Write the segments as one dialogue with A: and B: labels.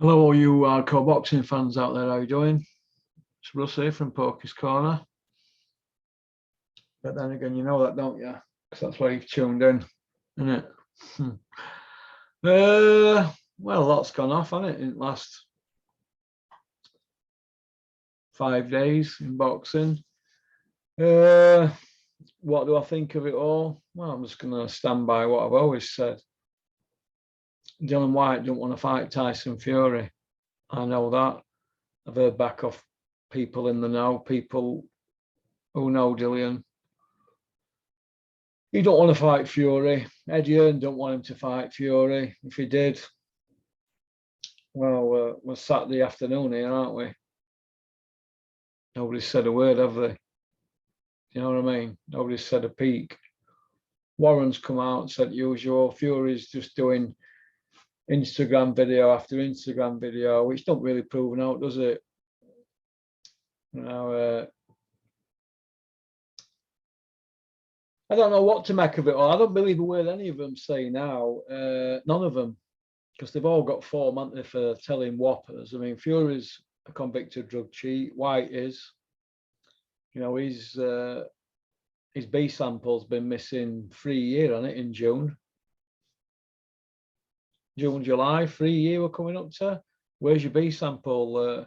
A: Hello, all you hardcore boxing fans out there. How you doing? It's Russ here from Poker's Corner. But then again, you know that, don't you? Because that's why you've tuned in, isn't it? Well, a lot's gone off, hasn't it, in the last 5 days in boxing. What do I think of it all? Well, I'm just going to stand by what I've always said. Dylan White don't want to fight Tyson Fury. I know that. I've heard back off people in the know, people who know Dillian. He don't want to fight Fury. Eddie Hearn don't want him to fight Fury. If he did, well, we're Saturday afternoon here, aren't we? Nobody's said a word, have they? You know what I mean? Nobody's said a peep. Warren's come out and said, usual, Fury's just doing Instagram video after Instagram video, which don't really prove out, does it? Now, I don't know what to make of it all. I don't believe a word any of them say now. None of them, because they've all got form, aren't they, for telling whoppers. I mean, Fury's a convicted drug cheat. White is. You know, his B sample's been missing 3 years, hasn't it, in June? June, July, 3 years we're coming up to. Where's your B sample,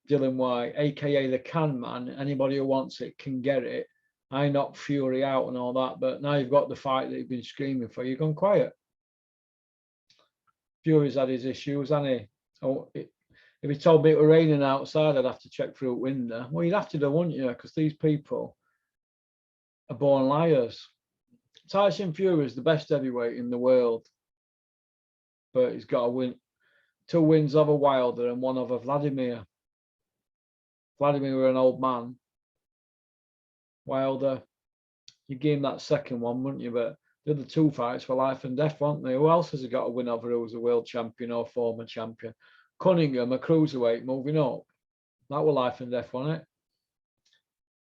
A: Dylan White, aka the can man? Anybody who wants it can get it. I knocked Fury out and all that, but now you've got the fight that you've been screaming for. You've gone quiet. Fury's had his issues, hasn't he? Oh, if he told me it were raining outside, I'd have to check through a window. Well, you'd have to do, wouldn't you? Because these people are born liars. Tyson Fury is the best heavyweight in the world, but he's got to win 2 wins over Wilder and 1 over Vladimir. Vladimir were an old man. Wilder, you gave him that second one, wouldn't you? But the other 2 fights were life and death, weren't they? Who else has he got to win over who's a world champion or former champion? Cunningham, a cruiserweight, moving up. That were life and death, wasn't it?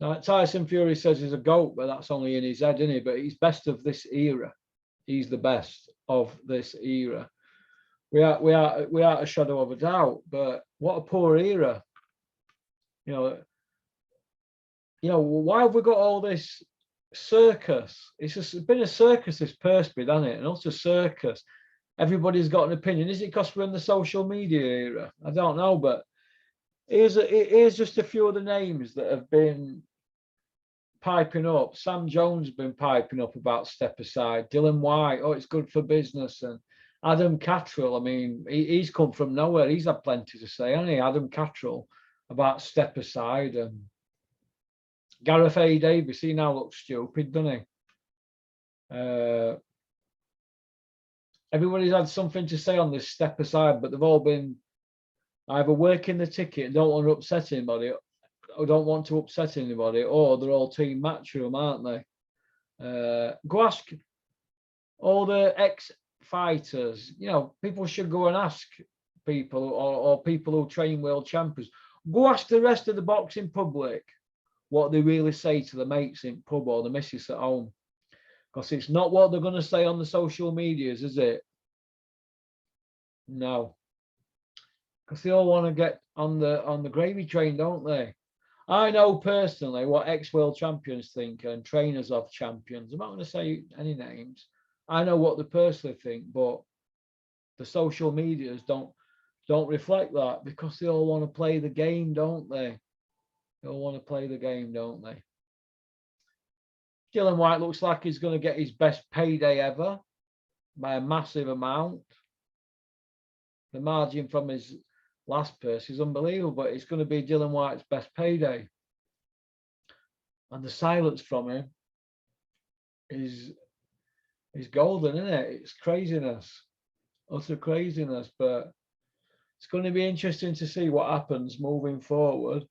A: Now, Tyson Fury says he's a GOAT, but that's only in his head, isn't he? But he's best of this era. He's the best of this era. We are a shadow of a doubt, but what a poor era. You know, why have we got all this circus? It's been a circus, this purse bid, hasn't it? And also circus. Everybody's got an opinion. Is it because we're in the social media era? I don't know, but here's just a few of the names that have been piping up. Sam Jones has been piping up about step aside. Dylan White, oh, it's good for business. And Adam Cattrall, I mean, he's come from nowhere. He's had plenty to say, hasn't he? Adam Cattrall about step aside. And Gareth A. Davis, he now looks stupid, doesn't he? Everybody's had something to say on this step aside, but they've all been either working the ticket and don't want to upset anybody, or don't want to upset anybody, or they're all team matchroom, aren't they? Go ask all the ex-fighters. You know, people should go and ask people, or people who train world champions. Go ask the rest of the boxing public what they really say to the mates in pub or the missus at home. Because it's not what they're going to say on the social medias, is it? No. Because they all want to get on the gravy train, don't they? I know personally what ex-world champions think and trainers of champions. I'm not going to say any names. I know what they personally think, but the social medias don't reflect that, because they all want to play the game, don't they? They all want to play the game, don't they? Dylan White looks like he's going to get his best payday ever by a massive amount. The margin from his last purse is unbelievable, but it's going to be Dylan White's best payday. And the silence from him is golden, isn't it? It's craziness, utter craziness. But it's going to be interesting to see what happens moving forward.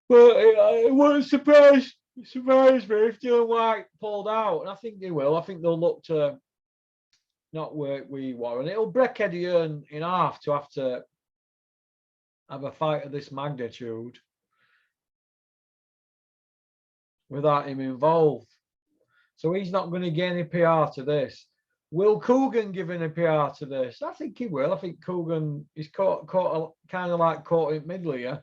A: But it wouldn't surprise me if Dylan White pulled out, and I think they will. I think they'll look to not work with Warren. It'll break Eddie Hearn in half to have to have a fight of this magnitude without him involved. So he's not going to get any PR to this. Will Coogan give any PR to this? I think he will. I think Coogan is caught kind of like caught in middle here.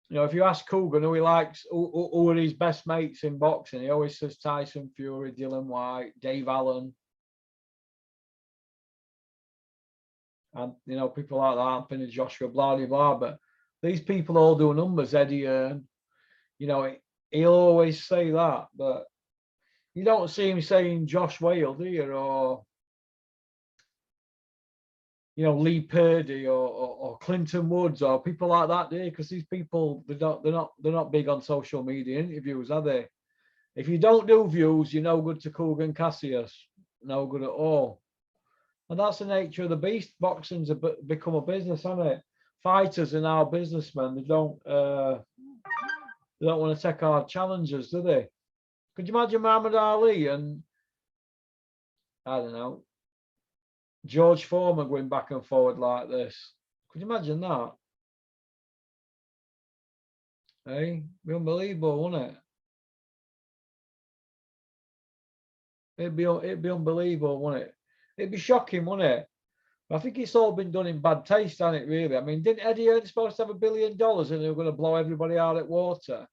A: You know, if you ask Coogan who he likes, who are his best mates in boxing, he always says Tyson Fury, Dylan White, Dave Allen. And, you know, people like that, Anthony Joshua, blah, blah, blah. But these people all do numbers. Eddie Hearn, you know, he'll always say that. But you don't see him saying Josh Whale, do you? Or, you know, Lee Purdy or Clinton Woods or people like that, do you? Because these people, they're not big on social media interviews, are they? If you don't do views, you're no good to Coogan Cassius. No good at all. And that's the nature of the beast. Boxing's become a business, hasn't it? Fighters are now businessmen. They don't want to take hard challenges, do they? Could you imagine Muhammad Ali and, I don't know, George Foreman going back and forward like this? Could you imagine that? Hey, be unbelievable, wouldn't it? It'd be unbelievable, wouldn't it? It'd be shocking, wouldn't it? I think it's all been done in bad taste, hasn't it, really? I mean, didn't Eddie Hearn supposed to have $1 billion and they were going to blow everybody out at water?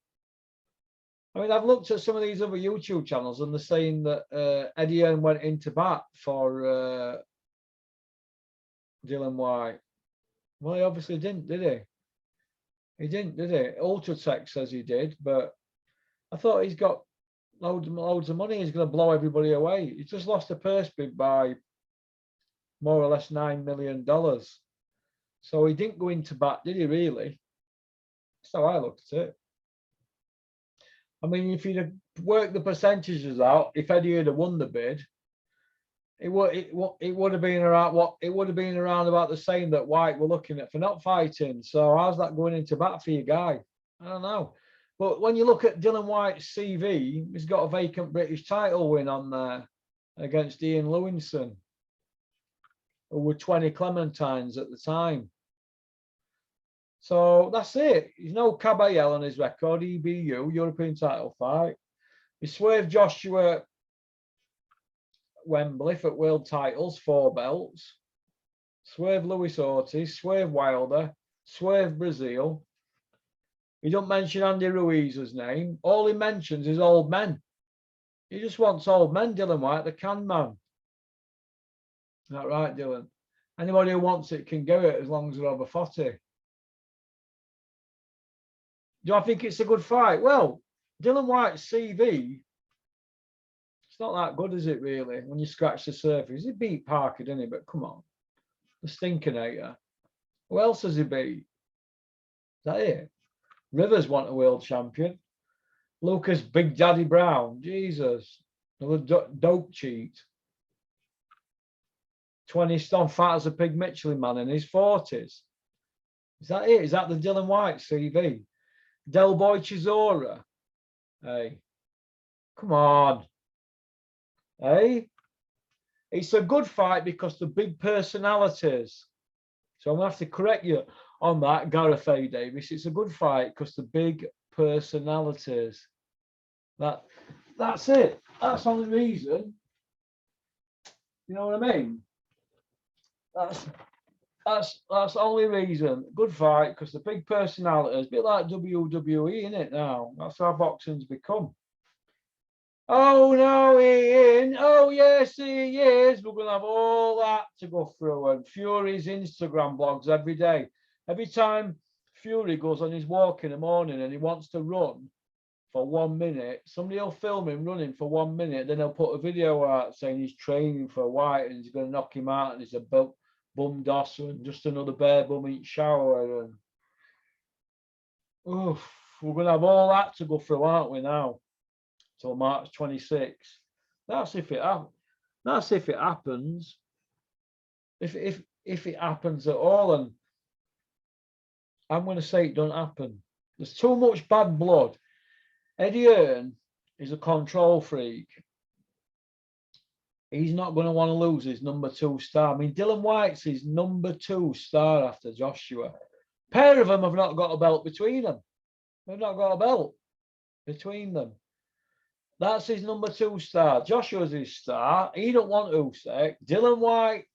A: I mean, I've looked at some of these other YouTube channels and they're saying that Eddie Hearn went into bat for Dylan White. Well, he obviously didn't, did he? He didn't, did he? Ultratech says he did, but I thought he's got loads of money. He's going to blow everybody away. He's just lost a purse bid by more or less $9 million. So he didn't go into bat, did he really? That's how I looked at it. I mean, if you'd worked the percentages out, if Eddie had won the bid, it would have been around about the same that White were looking at for not fighting. So how's that going into bat for your guy? I don't know. But when you look at Dylan White's CV, he's got a vacant British title win on there against Ian Lewinson, who were 20 Clementines at the time. So that's it. He's no Caballel on his record, EBU, European title fight. He swerved Joshua Wembley for world titles, 4 belts. Swerved Luis Ortiz, swerved Wilder, swerved Brazil. He don't mention Andy Ruiz's name. All he mentions is old men. He just wants old men, Dylan White, the can man. Is that right, Dylan? Anybody who wants it can get it as long as they're over 40. Do I think it's a good fight? Well, Dylan White's CV, it's not that good, is it, really, when you scratch the surface? He beat Parker, didn't he? But come on. The Stinkinator. Who else has he beat? Is that it? Rivers won a world champion. Lucas Big Daddy Brown. Jesus. Another dope cheat. 20 stone fat as a pig Michelin man in his 40s. Is that it? Is that the Dylan White CV? Del Boy Chisora. Hey. Come on. Hey. It's a good fight because the big personalities. So I'm going to have to correct you on that, Gareth A. Davis. It's a good fight because the big personalities. That's it. That's the only reason. You know what I mean? That's the only reason. Good fight because the big personalities, a bit like WWE, isn't it now? That's how boxing's become. Oh no, Ian. Oh yes, he is. We're gonna have all that to go through. And Fury's Instagram blogs every day. Every time Fury goes on his walk in the morning and he wants to run for 1 minute, somebody will film him running for 1 minute. Then they'll put a video out saying he's training for White and he's going to knock him out and he's a bum dosser and just another bare bum eat shower. And oof, we're going to have all that to go through, aren't we now? Till March 26th. That's if it happens. That's if it happens. If it happens at all, and I'm going to say it don't happen. There's too much bad blood. Eddie Hearn is a control freak. He's not going to want to lose his number 2 star. I mean, Dylan White's his number 2 star after Joshua. Pair of them have not got a belt between them. They've not got a belt between them. That's his number 2 star. Joshua's his star. He don't want Usyk. Dylan White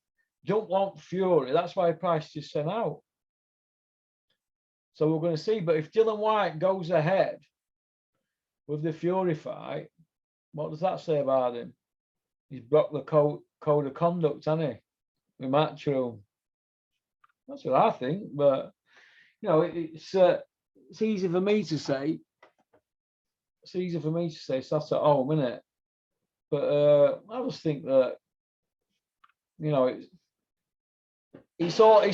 A: don't want Fury. That's why Price is sent out. So we're going to see. But if Dylan White goes ahead with the Fury fight, what does that say about him? He's broke the code of conduct, hasn't he? The Matchroom. That's what I think. But you know, it's easy for me to say. It's easy for me to say. So that's at home, isn't it? But I just think that, you know, it's all a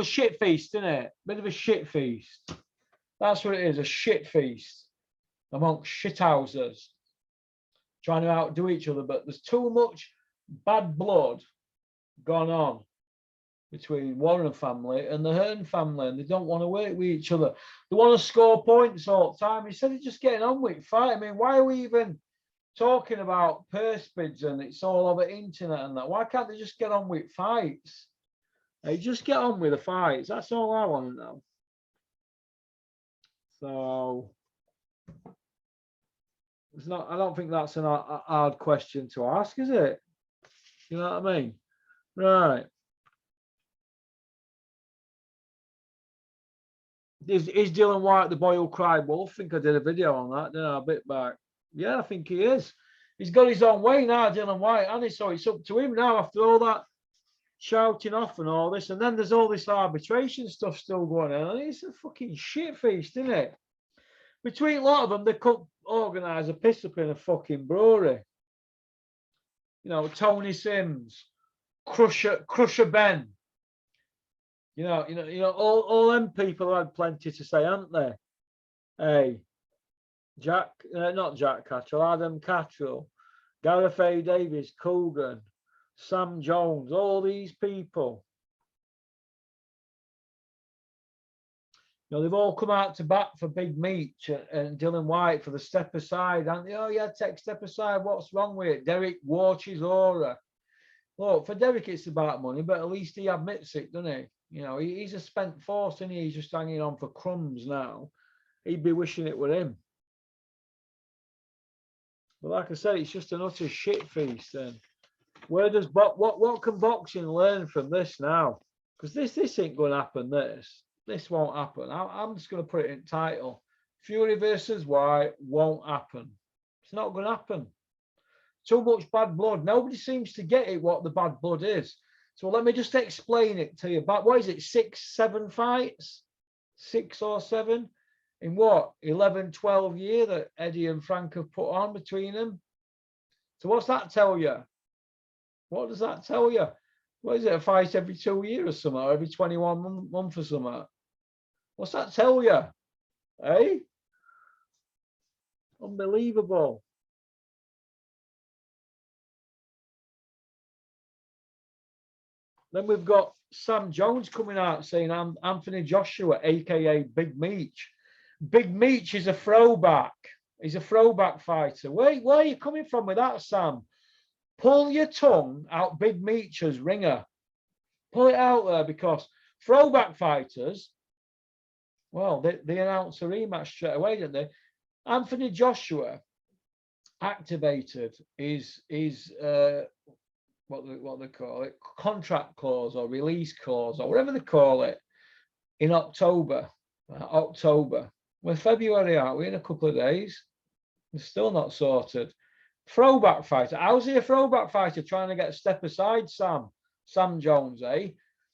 A: shit feast, isn't it? Bit of a shit feast. That's what it is, a shit feast amongst shithousers trying to outdo each other. But there's too much bad blood gone on between Warren family and the Hearn family, and they don't want to work with each other. They want to score points all the time. Instead of just getting on with fight. I mean, why are we even talking about purse bids and it's all over internet and that? Why can't they just get on with fights? Hey, just get on with the fights. That's all I want to know. So it's not. I don't think that's a hard question to ask, is it? You know what I mean? Right. Is Dylan White the boy who cried wolf? I think I did a video on that, didn't I? A bit back. Yeah, I think he is. He's got his own way now, Dylan White, and so it's up to him now after all that shouting off and all this. And then there's all this arbitration stuff still going on. And it's a fucking shit feast, isn't it? Between a lot of them, they could organise a piss up in a fucking brewery. You know, Tony Sims, Crusher Ben. You know, all them people had plenty to say, haven't they? Hey, not Jack Cattrall, Adam Cattrall, Gareth A. Davis, Coogan, Sam Jones, all these people. You know, they've all come out to bat for Big Meech and Dylan White for the step aside, haven't they? Oh, yeah, take step aside. What's wrong with it? Derek watches aura. Look, for Derek, it's about money, but at least he admits it, doesn't he? You know, he's a spent force, and he's just hanging on for crumbs now. He'd be wishing it were him. But like I said, it's just an utter shit feast. Then, where does what can boxing learn from this now? Because this ain't going to happen. This won't happen. I'm just going to put it in title: Fury versus White won't happen. It's not going to happen. Too much bad blood. Nobody seems to get it what the bad blood is. So let me just explain it to you. But what is it? 6, 7 fights? 6 or 7? In what? 11, 12 years that Eddie and Frank have put on between them. So what's that tell you? What does that tell you? What is it? A fight every 2 years or something? Or every 21 months or something? What's that tell you? Eh? Unbelievable. Then we've got Sam Jones coming out saying I'm Anthony Joshua, aka Big Meech. Big Meech is a throwback. He's a throwback fighter. Where are you coming from with that, Sam? Pull your tongue out Big Meech's ringer. Pull it out there, because throwback fighters, well, they announced a rematch straight away, didn't they? Anthony Joshua activated his what they call it, contract clause or release clause or whatever they call it, in October. We're February, aren't we? In a couple of days. It's still not sorted. Throwback fighter. How's he a throwback fighter trying to get a step aside, Sam? Sam Jones, eh?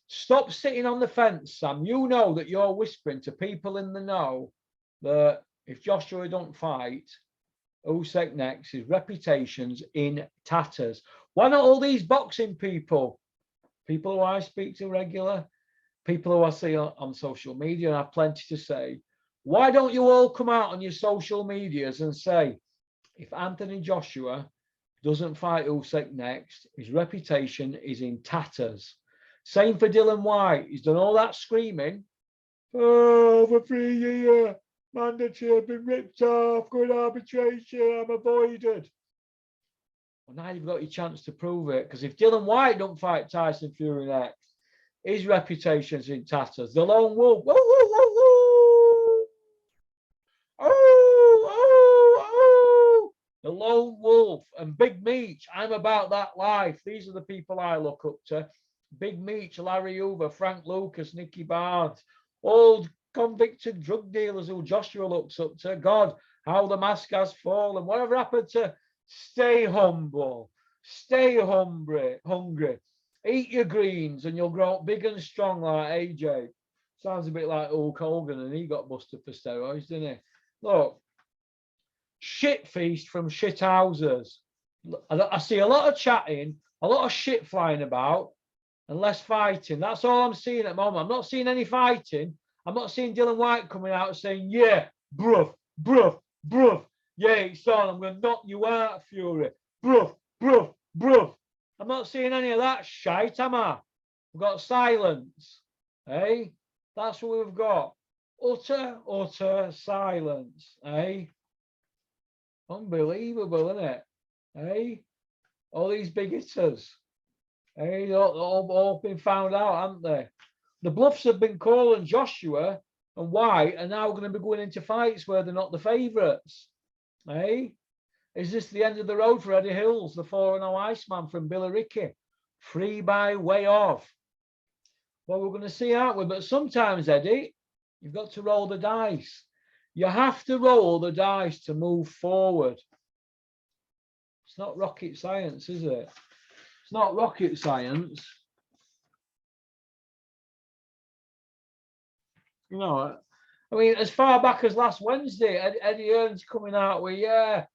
A: Stop sitting on the fence, Sam. You know that you're whispering to people in the know that if Joshua don't fight Usyk next, his reputation's in tatters. Why not all these boxing people who I speak to regular, people who I see on social media and have plenty to say, why don't you all come out on your social medias and say, if Anthony Joshua doesn't fight Usyk next, his reputation is in tatters. Same for Dylan White. He's done all that screaming. Oh, for 3 years, mandatory, I've been ripped off, good arbitration, I'm avoided. Well, now you've got your chance to prove it, because if Dylan White don't fight Tyson Fury next, his reputation's in tatters. The lone wolf. Woo, woo, woo, woo. the lone wolf, and Big Meech. I'm about that life. These are the people I look up to. Big Meech, Larry Hoover, Frank Lucas, Nicky Barnes, old convicted drug dealers who Joshua looks up to. God, how the mask has fallen. Whatever happened to stay humble, stay hungry, eat your greens, and you'll grow up big and strong like AJ. Sounds a bit like Hulk Hogan, and he got busted for steroids, didn't he? Look, shit feast from shit houses. I see a lot of chatting, a lot of shit flying about, and less fighting. That's all I'm seeing at the moment. I'm not seeing any fighting. I'm not seeing Dylan White coming out saying, yeah, bruv, bruv, bruv. Yeah, it's on. I'm going to knock you out, Fury. Bruv, bruv, bruv. I'm not seeing any of that shite, am I? We've got silence. Eh? That's what we've got. Utter silence. Eh? Unbelievable, isn't it? Eh? All these big hitters. Eh? All been found out, haven't they? The bluffs have been calling Joshua and White are now going to be going into fights where they're not the favourites. Eh? Is this the end of the road for Eddie Hills, the 4-0 Iceman from Billericay? Free by way of. Well, we're going to see, aren't we? But sometimes, Eddie, you've got to roll the dice. You have to roll the dice to move forward. It's not rocket science, is it? It's not rocket science. You know, I mean, as far back as last Wednesday, Eddie Hearn's coming out with, yeah,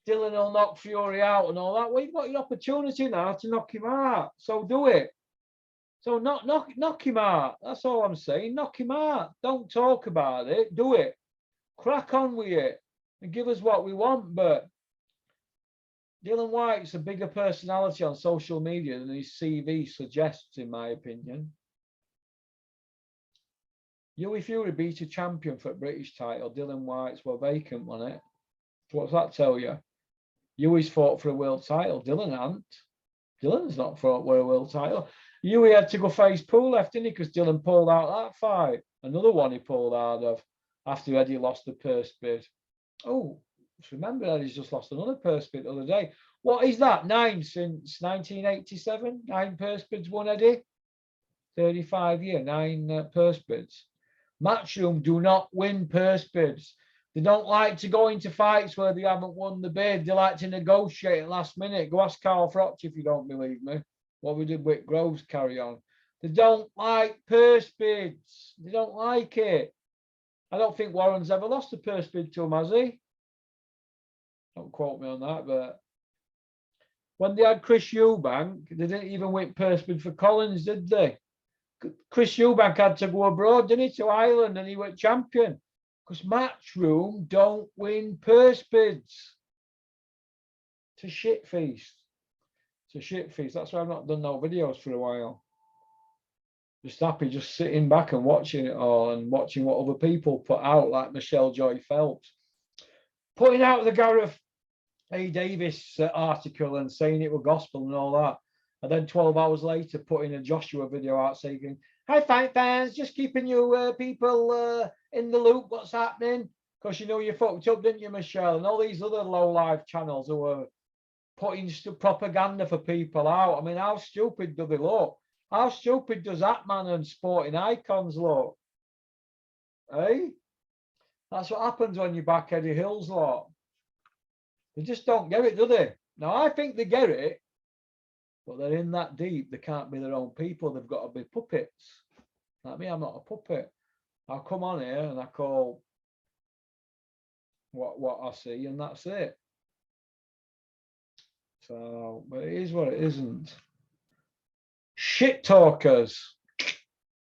A: Dylan will knock Fury out and all that. Well, you've got your opportunity now to knock him out. So do it. So knock him out. That's all I'm saying. Knock him out. Don't talk about it. Do it. Crack on with it and give us what we want. But Dylan White's a bigger personality on social media than his CV suggests, in my opinion. Hughie Fury beat a champion for a British title. Dylan White's were vacant, wasn't it? What's that tell you? Hughie's fought for a world title. Dylan hasn't. Dylan's not fought for a world title. Hughie had to go face Pulev, didn't he? Because Dylan pulled out that fight. Another one he pulled out of after Eddie lost the purse bid. Oh, remember Eddie's just lost another purse bid the other day. What is that? 9 since 1987? 9 purse bids won, Eddie? 35 year, 9 purse bids. Matchroom do not win purse bids. They don't like to go into fights where they haven't won the bid. They like to negotiate at last minute. Go ask Carl Froch if you don't believe me. What we did with Groves carry on. They don't like purse bids. They don't like it. I don't think Warren's ever lost a purse bid to him, has he? Don't quote me on that, but when they had Chris Eubank, they didn't even win purse bid for Collins, did they? Chris Eubank had to go abroad, didn't he, to Ireland, and he went champion. Because Matchroom don't win purse bids. It's a shit feast. It's a shit feast. That's why I've not done no videos for a while. Just happy, just sitting back and watching it all and watching what other people put out, like Michelle Joy Phelps. Putting out the Gareth A. Davis article and saying it was gospel and all that. And then 12 hours later, putting a Joshua video out saying, hi, fight fans, just keeping you people in the loop, what's happening? Because you know you fucked up, didn't you, Michelle? And all these other low-life channels who are putting propaganda for people out. I mean, how stupid do they look? How stupid does that man and sporting icons look? Eh? That's what happens when you back Eddie Hills lot. They just don't get it, do they? Now, I think they get it, but they're in that deep. They can't be their own people. They've got to be puppets. Like me, I'm not a puppet. I'll come on here and I call what I see, and that's it. So, but it is what it isn't. Shit talkers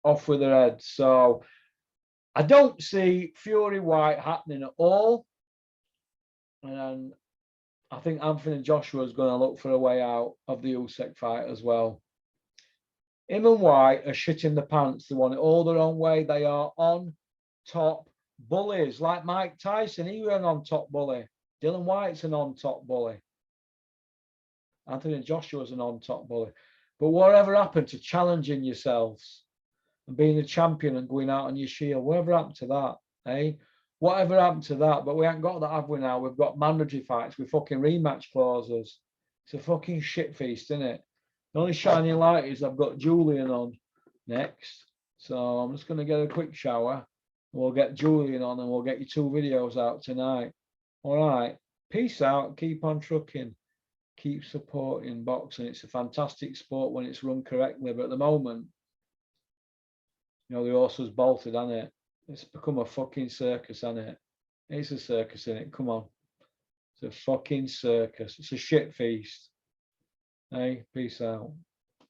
A: off with their heads. So I don't see Fury White happening at all. And I think Anthony Joshua is going to look for a way out of the Usyk fight as well. Him and White are shit in the pants. They want it all their own way. They are on top bullies. Like Mike Tyson, he was an on top bully. Dylan White's an on top bully. Anthony Joshua's an on top bully. But whatever happened to challenging yourselves and being a champion and going out on your shield? Whatever happened to that? Eh? Whatever happened to that? But we haven't got that, have we now? We've got mandatory fights with fucking rematch clauses. It's a fucking shit feast, isn't it? The only shining light is I've got Julian on next. So I'm just going to get a quick shower. We'll get Julian on and we'll get you 2 videos out tonight. All right. Peace out. Keep on trucking. Keep supporting boxing. It's a fantastic sport when it's run correctly. But at the moment, you know, the horse was bolted, hasn't it? It's become a fucking circus, hasn't it? It's a circus, isn't it? Come on. It's a fucking circus. It's a shit feast. Hey, peace out.